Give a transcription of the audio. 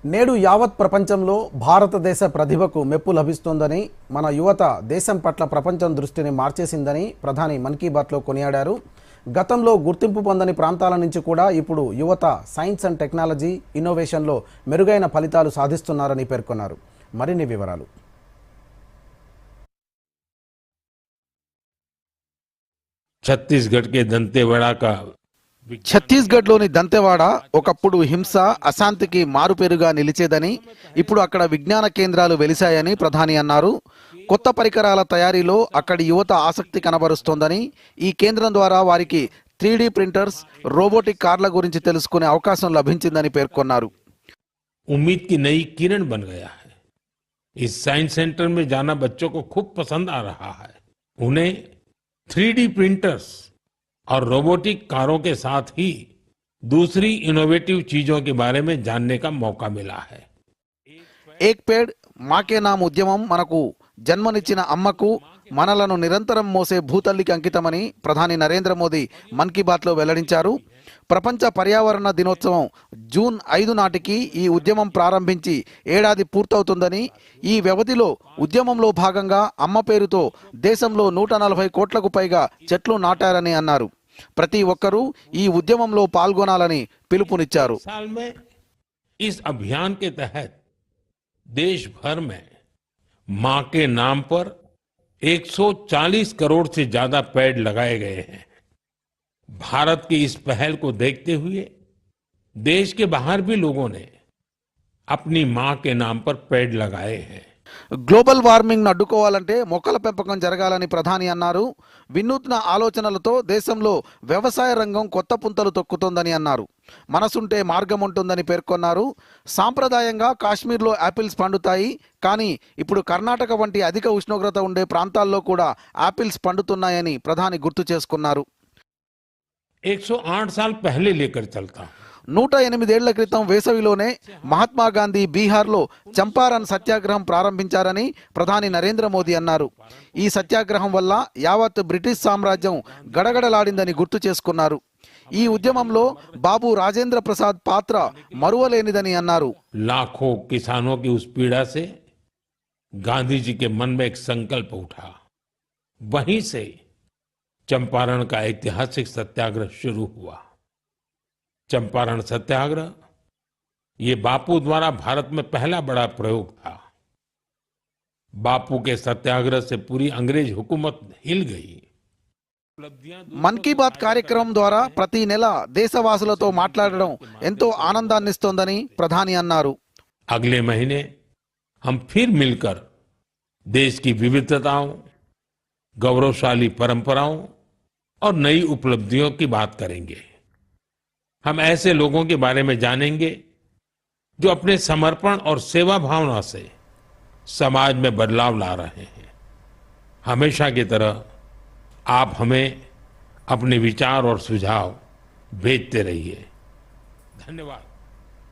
నేడు యావత్ ప్రపంచంలో భారతదేశ ప్రతిభకు మెప్పు లభిస్తోందని, మన యువత దేశం పట్ల ప్రపంచం దృష్టిని మార్చేసిందని ప్రధాని మన్ కీ బాత్లో కొనియాడారు. గతంలో గుర్తింపు పొందని ప్రాంతాల నుంచి కూడా ఇప్పుడు యువత సైన్స్ అండ్ టెక్నాలజీ, ఇన్నోవేషన్లో మెరుగైన ఫలితాలు సాధిస్తున్నారని పేర్కొన్నారు. మరిన్ని వివరాలు. ఛత్తీస్గఢ్లోని దంతెవాడ ఒకప్పుడు హింస, అశాంతికి మారుపేరుగా నిలిచేదని, ఇప్పుడు అక్కడ విజ్ఞాన కేంద్రాలు వెలిశాయని ప్రధాని అన్నారు. కొత్త పరికరాల తయారీలో అక్కడి యువత ఆసక్తి కనబరుస్తోందని, ఈ కేంద్రం ద్వారా వారికి 3D ప్రింటర్స్, రోబోటిక్ కార్ల గురించి తెలుసుకునే అవకాశం లభించిందని పేర్కొన్నారు. उम्मीद की नई किरण बन गया है। इस साइंस सेंटर में जाना बच्चों को खूब पसंद आ रहा है। उन्हें 3D प्रिंटर्स और रोबोटिक कारों के साथ ही दूसरी इनोवेटिव चीजों के बारे में जानने का मौका मिला है। ఏక్ పేడ్ మాకే నామ్ ఉద్యమం మనకు జన్మనిచ్చిన అమ్మకు, మనలను నిరంతరం మోసే భూతల్లికి అంకితమని ప్రధాని నరేంద్ర మోదీ మన్ కీ బాత్లో వెల్లడించారు. ప్రపంచ పర్యావరణ దినోత్సవం జూన్ 5 నాటికి ఈ ఉద్యమం ప్రారంభించి ఏడాది పూర్తవుతుందని, ఈ వ్యవధిలో ఉద్యమంలో భాగంగా అమ్మ పేరుతో దేశంలో 140 కోట్లకు పైగా చెట్లు నాటారని అన్నారు. ప్రతి ఒక్కరూ ఈ ఉద్యమంలో పాల్గొనాలని పిలుపునిచ్చారు. साल में इस अभियान के तहत देश भर में मां के नाम पर 140 करोड़ से ज्यादा पेड़ लगाए गए हैं। भारत की इस पहल को देखते हुए देश के बाहर भी लोगों ने अपनी मां के नाम पर पेड़ लगाए हैं। గ్లోబల్ వార్మింగ్ను అడ్డుకోవాలంటే మొక్కల పెంపకం జరగాలని ప్రధాని అన్నారు. వినూత్న ఆలోచనలతో దేశంలో వ్యవసాయ రంగం కొత్త పుంతలు తొక్కుతోందని అన్నారు. మనసుంటే మార్గం ఉంటుందని పేర్కొన్నారు. సాంప్రదాయంగా కాశ్మీర్లో యాపిల్స్ పండుతాయి, కానీ ఇప్పుడు కర్ణాటక వంటి అధిక ఉష్ణోగ్రత ఉండే ప్రాంతాల్లో కూడా యాపిల్స్ పండుతున్నాయని ప్రధాని గుర్తు చేసుకున్నారు. 108 साल पहले लेकर चलता हूं। 108 ఏళ్ల క్రితం వేసవిలోనే మహాత్మా గాంధీ బీహార్లో చంపారన్ సత్యాగ్రహం ప్రారంభించారని ప్రధాని నరేంద్ర మోదీ అన్నారు. ఈ సత్యాగ్రహం వల్ల యావత్ బ్రిటిష్ సామ్రాజ్యం గడగడలాడిందని గుర్తు చేసుకున్నారు. ఈ ఉద్యమంలో బాబు రాజేంద్ర ప్రసాద్ పాత్ర మరువలేనిదని అన్నారు. लाखों किसानों की उस पीड़ा से गांधी जी के मन में एक संकल्प उठा। वहीं से चंपारण का ऐतिहासिक सत्याग्रह शुरू हुआ। चंपारण सत्याग्रह ये बापू द्वारा भारत में पहला बड़ा प्रयोग था। बापू के सत्याग्रह से पूरी अंग्रेज हुकूमत हिल गई। మన్ కీ బాత్ కార్యక్రమం ద్వారా ప్రతి నెల దేశవాసులతో మాట్లాడడం ఎంతో ఆనందాన్నిస్తోందని ప్రధాని అన్నారు. अगले महीने हम फिर मिलकर देश की विविधताओं, गौरवशाली परंपराओं और नई उपलब्धियों की बात करेंगे। हम ऐसे लोगों के बारे में जानेंगे जो अपने समर्पण और सेवा भावना से समाज में बदलाव ला रहे हैं। हमेशा की तरह आप हमें अपने विचार और सुझाव भेजते रहिए। धन्यवाद।